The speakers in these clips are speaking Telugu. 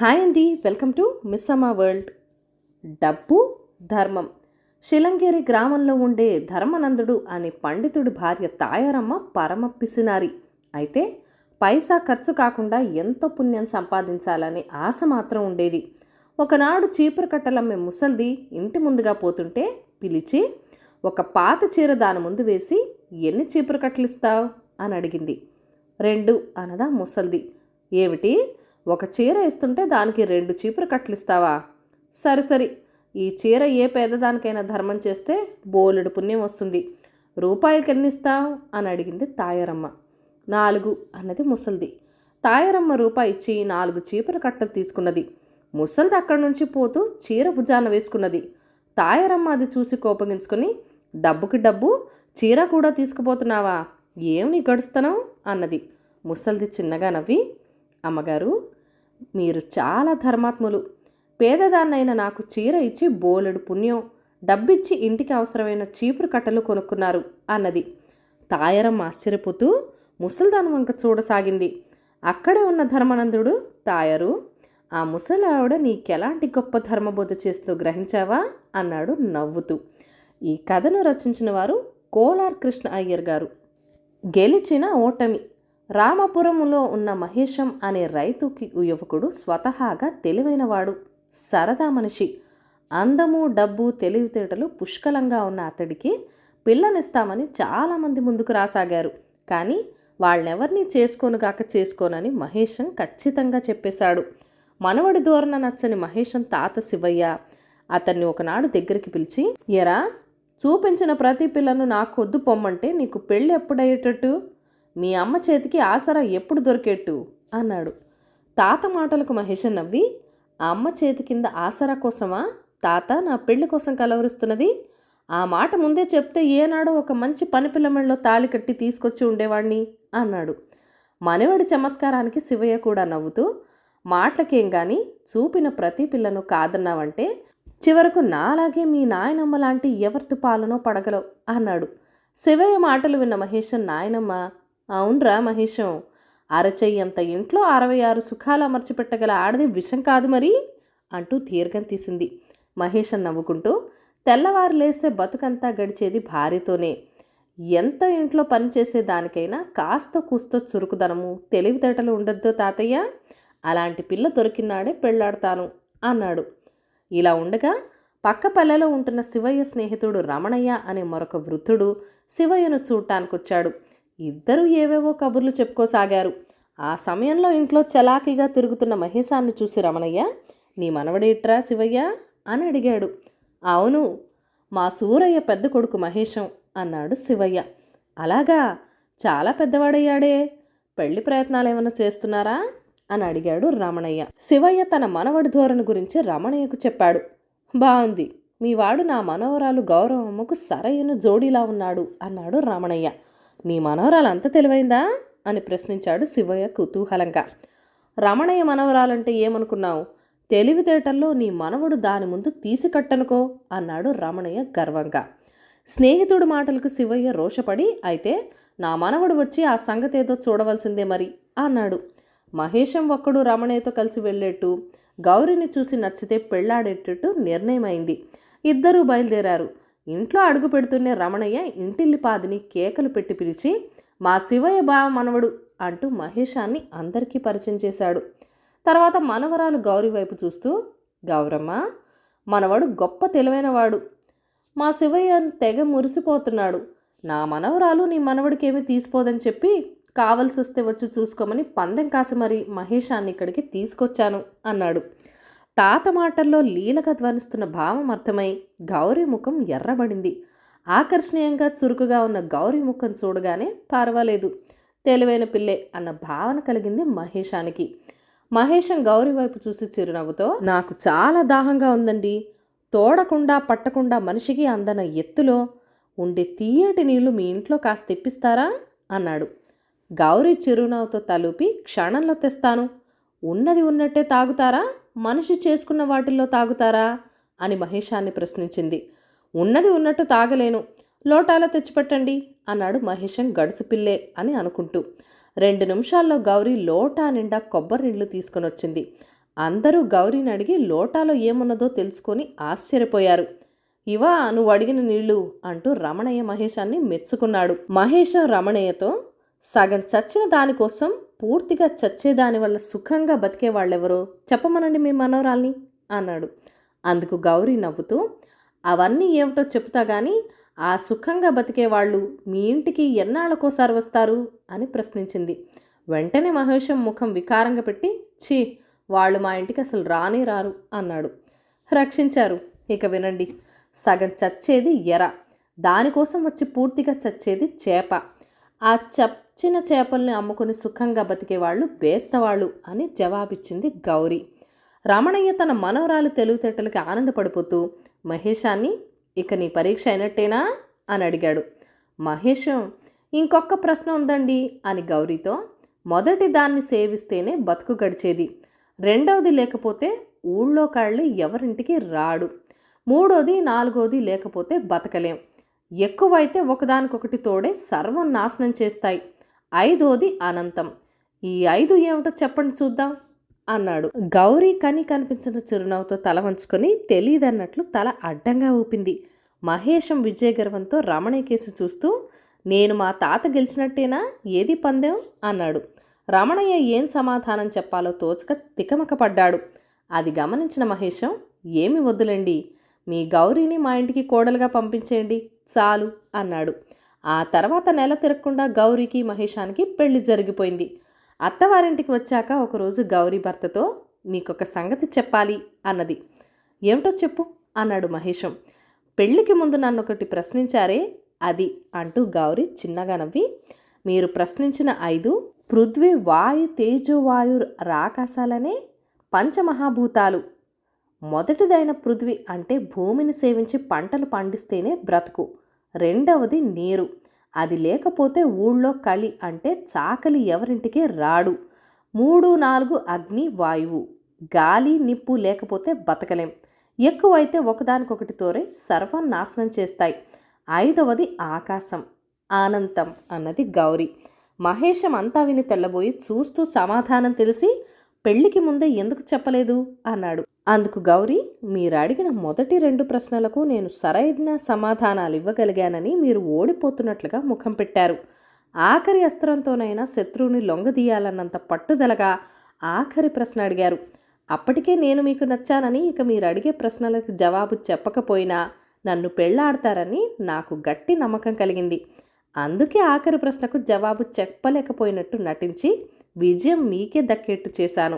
హాయ్ అండి, వెల్కమ్ టు మిస్ అమ్మ వరల్డ్. డబ్బు, ధర్మం. శిలంగేరి గ్రామంలో ఉండే ధర్మనందుడు అనే పండితుడి భార్య తాయారమ్మ పరమ పిసినారి. అయితే పైసా ఖర్చు కాకుండా ఎంతో పుణ్యం సంపాదించాలనే ఆశ మాత్రం ఉండేది. ఒకనాడు చీపురు కట్టలమ్మే ముసల్ది ఇంటి ముందుగా పోతుంటే పిలిచి ఒక పాత చీర దాని ముందు వేసి ఎన్ని చీపురు కట్టలు ఇస్తావు అని అడిగింది. 2 అనదా ముసల్ది. ఏమిటి, ఒక చీర ఇస్తుంటే దానికి 2 చీపురు కట్టలు ఇస్తావా? సరి ఈ చీర ఏ పేదదానికైనా ధర్మం చేస్తే బోలెడు పుణ్యం వస్తుంది. రూపాయికి ఎన్ని ఇస్తావు అని అడిగింది తాయారమ్మ. 4 అన్నది ముసల్ది. తాయారమ్మ రూపాయి ఇచ్చి 4 చీపురు కట్టలు తీసుకున్నది. ముసల్ది అక్కడి నుంచి పోతూ చీర భుజాన వేసుకున్నది. తాయారమ్మ అది చూసి కోపగించుకుని, డబ్బుకి డబ్బు, చీర కూడా తీసుకుపోతున్నావా, ఏం నీ గడుస్తాను అన్నది. ముసల్ది చిన్నగా నవ్వి, అమ్మగారు, మీరు చాలా ధర్మాత్ములు. పేదదాన్నైన నాకు చీర ఇచ్చి బోలెడు పుణ్యం, డబ్బిచ్చి ఇంటికి అవసరమైన చీపురు కట్టలు కొనుక్కున్నారు అన్నది. తాయారమ్మ ఆశ్చర్యపోతూ ముసల్దాని వంక చూడసాగింది. అక్కడే ఉన్న ధర్మానందుడు, తాయారు, ఆ ముసలి ఆవిడ నీకెలాంటి గొప్ప ధర్మబోధ చేస్తూ గ్రహించావా అన్నాడు నవ్వుతూ. ఈ కథను రచించిన వారు కోలార్ కృష్ణ అయ్యర్ గారు. గెలిచిన ఓటమి. రామపురంలో ఉన్న మహేశం అనే రైతుకి యువకుడు స్వతహాగా తెలివైనవాడు, సరదా మనిషి. అందము, డబ్బు, తెలివితేటలు పుష్కలంగా ఉన్న అతడికి పిల్లనిస్తామని చాలామంది ముందుకు రాసాగారు. కానీ వాళ్ళెవరినీ చేసుకోనని మహేశం ఖచ్చితంగా చెప్పేశాడు. మనవడి ధోరణ నచ్చని మహేశం తాత శివయ్య అతన్ని ఒకనాడు దగ్గరికి పిలిచి, ఎరా, చూపించిన ప్రతి పిల్లను నాకొద్దు పొమ్మంటే నీకు పెళ్ళి ఎప్పుడయ్యేటట్టు, మీ అమ్మ చేతికి ఆసరా ఎప్పుడు దొరికేట్టు అన్నాడు. తాత మాటలకు మహేశం నవ్వి, అమ్మ చేతి కింద ఆసరా కోసమా తాత నా పెళ్లి కోసం కలవరిస్తున్నది? ఆ మాట ముందే చెప్తే ఏనాడో ఒక మంచి పనిపిల్లమెళ్ళలో తాళి కట్టి తీసుకొచ్చి ఉండేవాణ్ణి అన్నాడు. మనవడి చమత్కారానికి శివయ్య కూడా నవ్వుతూ, మాటలకేం గాని చూపిన ప్రతి పిల్లను కాదన్నావంటే చివరకు నాలాగే మీ నాయనమ్మ లాంటి ఎవరితో పాలనో పడగలవు అన్నాడు. శివయ్య మాటలు విన్న మహేశం నాయనమ్మ, అవునరా మహేశం, అరచెయ్యంత ఇంట్లో 66 సుఖాలు అమర్చిపెట్టగల ఆడది విషం కాదు మరి అంటూ దీర్ఘం తీసింది. మహేశం నవ్వుకుంటూ, తెల్లవారు లేస్తే బతుకంతా గడిచేది భార్యతోనే. ఎంత ఇంట్లో పనిచేసే దానికైనా కాస్త కూస్తో చురుకుదనము, తెలివితేటలు ఉండొద్దు తాతయ్య, అలాంటి పిల్ల దొరికినాడే పెళ్ళాడతాను అన్నాడు. ఇలా ఉండగా పక్క పల్లెలో ఉంటున్న శివయ్య స్నేహితుడు రమణయ్య అనే మరొక వృద్ధుడు శివయ్యను చూడటానికొచ్చాడు. ఇద్దరూ ఏవేవో కబుర్లు చెప్పుకోసాగారు. ఆ సమయంలో ఇంట్లో చలాకీగా తిరుగుతున్న మహేశాన్ని చూసి రమణయ్య, నీ మనవడేట్రా శివయ్య అని అడిగాడు. అవును, మా సూరయ్య పెద్ద కొడుకు మహేశం అన్నాడు శివయ్య. అలాగా, చాలా పెద్దవాడయ్యాడే, పెళ్లి ప్రయత్నాలు ఏమైనా చేస్తున్నారా అని అడిగాడు రమణయ్య. శివయ్య తన మనవడి ధోరణి గురించి రమణయ్యకు చెప్పాడు. బాగుంది, మీ వాడు నా మనవరాలు గౌరవమ్మకు సరైన జోడీలా ఉన్నాడు అన్నాడు రమణయ్య. నీ మనవరాలు అంత తెలివైందా అని ప్రశ్నించాడు శివయ్య కుతూహలంగా. రమణయ్య మనవరాలంటే ఏమనుకున్నావు, తెలివితేటల్లో నీ మనవడు దాని ముందు తీసికట్టనుకో అన్నాడు రమణయ్య గర్వంగా. స్నేహితుడి మాటలకు శివయ్య రోషపడి, అయితే నా మనవడు వచ్చి ఆ సంగతేదో చూడవలసిందే మరి అన్నాడు. మహేశం ఒక్కడు రమణయ్యతో కలిసి వెళ్ళేట్టు, గౌరిని చూసి నచ్చితే పెళ్లాడేటట్టు నిర్ణయమైంది. ఇద్దరూ బయలుదేరారు. ఇంట్లో అడుగు పెడుతున్నే రమణయ్య ఇంటిల్లిపాదిని కేకలు పెట్టి పిలిచి, మా శివయ్య బావ మనవడు అంటూ మహేశాన్ని అందరికీ పరిచయం చేశాడు. తర్వాత మనవరాలు గౌరి వైపు చూస్తూ, గౌరమ్మ, మనవడు గొప్ప తెలివైనవాడు, మా శివయ్య తెగ మురిసిపోతున్నాడు. నా మనవరాలు నీ మనవడికేమీ తీసిపోదని చెప్పి కావలసి వస్తే వచ్చి చూసుకోమని పందెం కాసి మరీ మహేశాన్ని ఇక్కడికి తీసుకొచ్చాను అన్నాడు. తాత మాటల్లో లీలగా ధ్వనిస్తున్న భావం అర్థమై గౌరీ ముఖం ఎర్రబడింది. ఆకర్షణీయంగా చురుకుగా ఉన్న గౌరీ ముఖం చూడగానే పర్వాలేదు, తెలివైన పిల్లే అన్న భావన కలిగింది మహేశానికి. మహేశం గౌరీ వైపు చూసి చిరునవ్వుతో, నాకు చాలా దాహంగా ఉందండి, తోడకుండా పట్టకుండా మనిషికి అందన ఎత్తులో ఉండే తీయటి నీళ్లు మీ ఇంట్లో కాస్త తెప్పిస్తారా అన్నాడు. గౌరీ చిరునవ్వుతో తలూపి, క్షణంలో తెస్తాను, ఉన్నది ఉన్నట్టే తాగుతారా, మనిషి చేసుకున్న వాటిల్లో తాగుతారా అని మహేశాన్ని ప్రశ్నించింది. ఉన్నది ఉన్నట్టు తాగలేను, లోటాలో తెచ్చిపెట్టండి అన్నాడు మహేశం గడుసు పిల్లే అని అనుకుంటూ. 2 నిమిషాల్లో గౌరీ లోటా నిండా కొబ్బరి నీళ్లు తీసుకుని వచ్చింది. అందరూ గౌరీని అడిగి లోటాలో ఏమున్నదో తెలుసుకొని ఆశ్చర్యపోయారు. ఇవా నువ్వు అడిగిన నీళ్లు అంటూ రమణయ్య మహేశాన్ని మెచ్చుకున్నాడు. మహేశం రమణయ్యతో, సగం చచ్చిన దానికోసం పూర్తిగా చచ్చేదాని వల్ల సుఖంగా బతికే వాళ్ళెవరో చెప్పమనండి మీ మనవరాల్ని అన్నాడు. అందుకు గౌరీ నవ్వుతూ, అవన్నీ ఏమిటో చెప్తా గాని ఆ సుఖంగా బతికేవాళ్ళు మీ ఇంటికి ఎన్నాళ్ళకోసారి వస్తారు అని ప్రశ్నించింది. వెంటనే మహేశం ముఖం వికారంగా పెట్టి, ఛీ, వాళ్ళు మా ఇంటికి అసలు రానే రారు అన్నాడు. రక్షించారు. ఇక వినండి. సగం చచ్చేది ఎర, దానికోసం వచ్చి పూర్తిగా చచ్చేది చేప. ఆ చచ్చిన చేపల్ని అమ్ముకుని సుఖంగా బతికేవాళ్ళు బేస్తవాళ్ళు అని జవాబిచ్చింది గౌరీ. రమణయ్య తన మనవరాలు తెలివితేటలకి ఆనందపడిపోతూ మహేశాన్ని, ఇక నీ పరీక్ష అయినట్టేనా అని అడిగాడు. మహేశం, ఇంకొక ప్రశ్న ఉందండి అని గౌరీతో, మొదటి దాన్ని సేవిస్తేనే బతుకు గడిచేది, రెండవది లేకపోతే ఊళ్ళో కాళ్ళి ఎవరింటికి రాడు, మూడోది నాలుగోది లేకపోతే బతకలేం, ఎక్కువైతే ఒకదానికొకటి తోడే సర్వం నాశనం చేస్తాయి, ఐదోది అనంతం. ఈ 5 ఏమిటో చెప్పండి చూద్దాం అన్నాడు. గౌరీ కనిపించిన చిరునవ్వుతో తల వంచుకొని తెలియదన్నట్లు తల అడ్డంగా ఊపింది. మహేశం విజయగర్వంతో రమణయ్య కేసు చూస్తూ, నేను మా తాత గెలిచినట్టేనా, ఏది పందెం అన్నాడు. రమణయ్య ఏం సమాధానం చెప్పాలో తోచక తికమక పడ్డాడు. అది గమనించిన మహేశం, ఏమి వద్దులేండి, మీ గౌరీని మా ఇంటికి కోడలుగా పంపించేయండి చాలు అన్నాడు. ఆ తర్వాత నెల తిరగకుండా గౌరీకి మహేశానికి పెళ్లి జరిగిపోయింది. అత్తవారింటికి వచ్చాక ఒకరోజు గౌరీ భర్తతో, మీకొక సంగతి చెప్పాలి అన్నది. ఏమిటో చెప్పు అన్నాడు మహేశం. పెళ్లికి ముందు నన్ను ఒకటి ప్రశ్నించారే అది అంటూ గౌరీ చిన్నగా నవ్వి, మీరు ప్రశ్నించిన 5 పృథ్వీ వాయు తేజోవాయు రాకాశాలనే పంచమహాభూతాలు. మొదటిదైన పృథ్వీ అంటే భూమిని సేవించి పంటలు పండిస్తేనే బ్రతుకు, రెండవది నీరు, అది లేకపోతే ఊళ్ళో కలి అంటే చాకలి ఎవరింటికి రాడు, 3, 4 అగ్ని వాయువు, గాలి నిప్పు లేకపోతే బతకలేం, ఎక్కువైతే ఒకదానికొకటి తోరే సర్వం నాశనం చేస్తాయి, 5వది ఆకాశం అనంతం అన్నది గౌరీ. మహేశం అంతా విని తెల్లబోయి చూస్తూ సమాధానం తెలిసి, పెళ్లికి ముందే ఎందుకు చెప్పలేదు అన్నాడు. అందుకు గౌరీ, మీరు అడిగిన మొదటి 2 ప్రశ్నలకు నేను సరైన సమాధానాలు ఇవ్వగలిగానని మీరు ఓడిపోతున్నట్లుగా ముఖం పెట్టారు. ఆఖరి అస్త్రంతోనైనా శత్రువుని లొంగదీయాలన్నంత పట్టుదలగా ఆఖరి ప్రశ్న అడిగారు. అప్పటికే నేను మీకు నచ్చానని ఇక మీరు అడిగే ప్రశ్నలకు జవాబు చెప్పకపోయినా నన్ను పెళ్లాడతారని నాకు గట్టి నమ్మకం కలిగింది. అందుకే ఆఖరి ప్రశ్నకు జవాబు చెప్పలేకపోయినట్టు నటించి విజయం మీకే దక్కేట్టు చేశాను.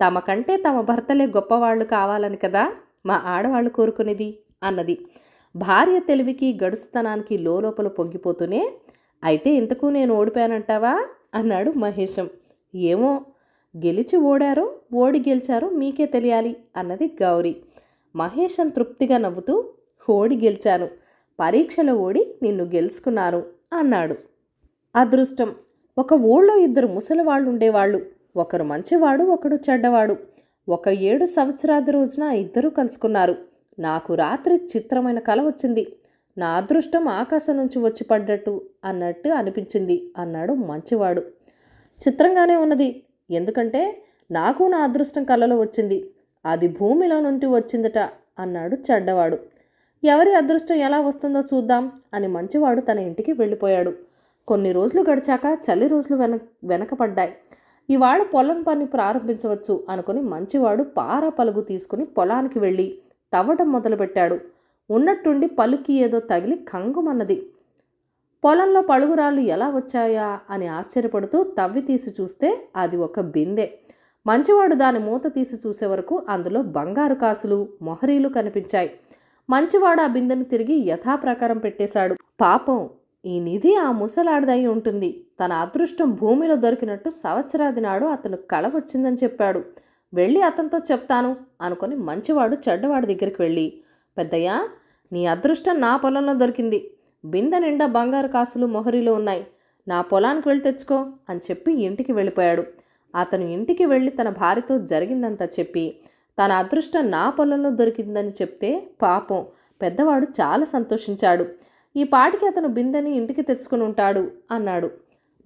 తమకంటే తమ భర్తలే గొప్పవాళ్ళు కావాలని కదా మా ఆడవాళ్ళు కోరుకునేది అన్నది. భార్య తెలివికి గడుసుతనానికి లోపల పొంగిపోతూనే, అయితే ఇంతకు నేను ఓడిపోయానంటావా అన్నాడు మహేశం. ఏమో, గెలిచి ఓడారో ఓడి గెలిచారో మీకే తెలియాలి అన్నది గౌరీ. మహేశం తృప్తిగా నవ్వుతూ, ఓడి గెలిచాను, పరీక్షలో ఓడి నిన్ను గెలుచుకున్నాను అన్నాడు. అదృష్టం. ఒక ఊళ్ళో 2 ముసలివాళ్ళు ఉండేవాళ్ళు. ఒకరు మంచివాడు, ఒకడు చెడ్డవాడు. ఒక 7 సంవత్సరాది రోజున 2 కలుసుకున్నారు. నాకు రాత్రి చిత్రమైన కల వచ్చింది. నా అదృష్టం ఆకాశం నుంచి వచ్చి పడ్డట్టు అన్నట్టు అనిపించింది అన్నాడు మంచివాడు. చిత్రంగానే ఉన్నది, ఎందుకంటే నాకు నా అదృష్టం కలలో వచ్చింది, అది భూమిలో నుండి వచ్చిందట అన్నాడు చెడ్డవాడు. ఎవరి అదృష్టం ఎలా వస్తుందో చూద్దాం అని మంచివాడు తన ఇంటికి వెళ్ళిపోయాడు. కొన్ని రోజులు గడిచాక చలి రోజులు వెనకపడ్డాయి. ఇవాళ పొలం పని ప్రారంభించవచ్చు అనుకుని మంచివాడు పారా పలుగు తీసుకుని పొలానికి వెళ్ళి తవ్వడం మొదలుపెట్టాడు. ఉన్నట్టుండి పలుకి ఏదో తగిలి కంగుమన్నది. పొలంలో పలుగురాళ్ళు ఎలా వచ్చాయా అని ఆశ్చర్యపడుతూ తవ్వి తీసి చూస్తే అది ఒక బిందె. మంచివాడు దాని మూత తీసి చూసే వరకు అందులో బంగారు కాసులు, మొహరీలు కనిపించాయి. మంచివాడు ఆ బిందెను తిరిగి యథాప్రకారం పెట్టేశాడు. పాపం, ఈ నిధి ఆ ముసలాడిదై ఉంటుంది. తన అదృష్టం భూమిలో దొరికినట్టు సంవత్సరాది నాడు అతను కల వచ్చిందని చెప్పాడు. వెళ్ళి అతనితో చెప్తాను అనుకుని మంచివాడు చెడ్డవాడి దగ్గరికి వెళ్ళి, పెద్దయ్య, నీ అదృష్టం నా పొలంలో దొరికింది, బిందె నిండా బంగారు కాసులు మొహరీలు ఉన్నాయి, నా పొలానికి వెళ్ళి తెచ్చుకో అని చెప్పి ఇంటికి వెళ్ళిపోయాడు. అతను ఇంటికి వెళ్ళి తన భార్యతో జరిగిందంతా చెప్పి, తన అదృష్టం నా పొలంలో దొరికిందని చెప్తే పాపం పెద్దవాడు చాలా సంతోషించాడు. ఈ పాటికి అతను బిందెని ఇంటికి తెచ్చుకుని ఉంటాడు అన్నాడు.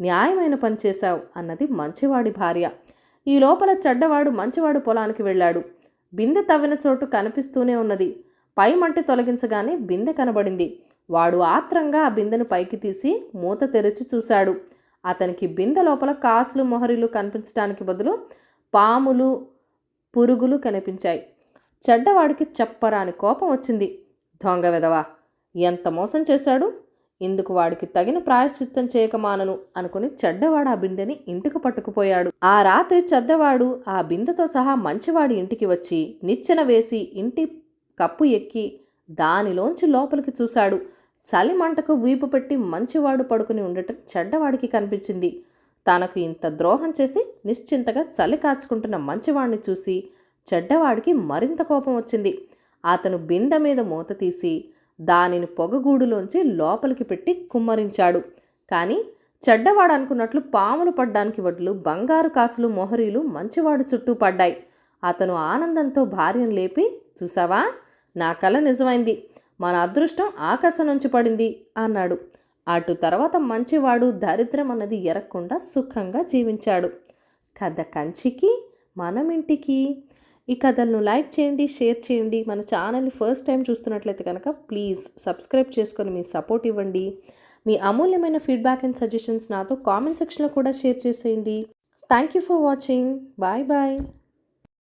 న్యాయమైన పని చేశావు అన్నది మంచివాడి భార్య. ఈ లోపల చెడ్డవాడు మంచివాడు పొలానికి వెళ్ళాడు. బిందె తవ్విన చోటు కనిపిస్తూనే ఉన్నది. పై మట్టి తొలగించగానే బిందె కనబడింది. వాడు ఆత్రంగా ఆ బిందెను పైకి తీసి మూత తెరిచి చూశాడు. అతనికి బిందె లోపల కాసులు మొహరీలు కనిపించడానికి బదులు పాములు పురుగులు కనిపించాయి. చెడ్డవాడికి చెప్పరాని కోపం వచ్చింది. దొంగ వెధవా, ఎంత మోసం చేశాడు! ఇందుకు వాడికి తగిన ప్రాయశ్చిత్తం చేయక మానను అనుకుని చెడ్డవాడు ఆ బిందెని ఇంటికి పట్టుకుపోయాడు. ఆ రాత్రి చెడ్డవాడు ఆ బిందెతో సహా మంచివాడి ఇంటికి వచ్చి నిచ్చెన వేసి ఇంటి కప్పు ఎక్కి దానిలోంచి లోపలికి చూశాడు. చలి మంటకు వీపు పెట్టి మంచివాడు పడుకుని ఉండటం చెడ్డవాడికి కనిపించింది. తనకు ఇంత ద్రోహం చేసి నిశ్చింతగా చలి కాచుకుంటున్న మంచివాడిని చూసి చెడ్డవాడికి మరింత కోపం వచ్చింది. అతను బిందె మీద మూత తీసి దానిని పొగగూడులోంచి లోపలికి పెట్టి కుమ్మరించాడు. కానీ చెడ్డవాడు అనుకున్నట్లు పాములు పడ్డానికి బదులు బంగారు కాసులు మొహరీలు మంచివాడు చుట్టూ పడ్డాయి. అతను ఆనందంతో భార్యను లేపి, చూసావా, నా కల నిజమైంది, మన అదృష్టం ఆకాశం నుంచి పడింది అన్నాడు. అటు తర్వాత మంచివాడు దరిద్రం అన్నది ఎరగకుండా సుఖంగా జీవించాడు. కథ కంచికి మనం ఇంటికి. ఈ కథలను లైక్ చేయండి, షేర్ చేయండి. మన ఛానల్ని ఫస్ట్ టైం చూస్తున్నట్లయితే కనుక ప్లీజ్ సబ్స్క్రైబ్ చేసుకొని మీ సపోర్ట్ ఇవ్వండి. మీ అమూల్యమైన ఫీడ్బ్యాక్ అండ్ సజెషన్స్ నాతో కామెంట్ సెక్షన్లో కూడా షేర్ చేసేయండి. Thank you for watching. Bye bye.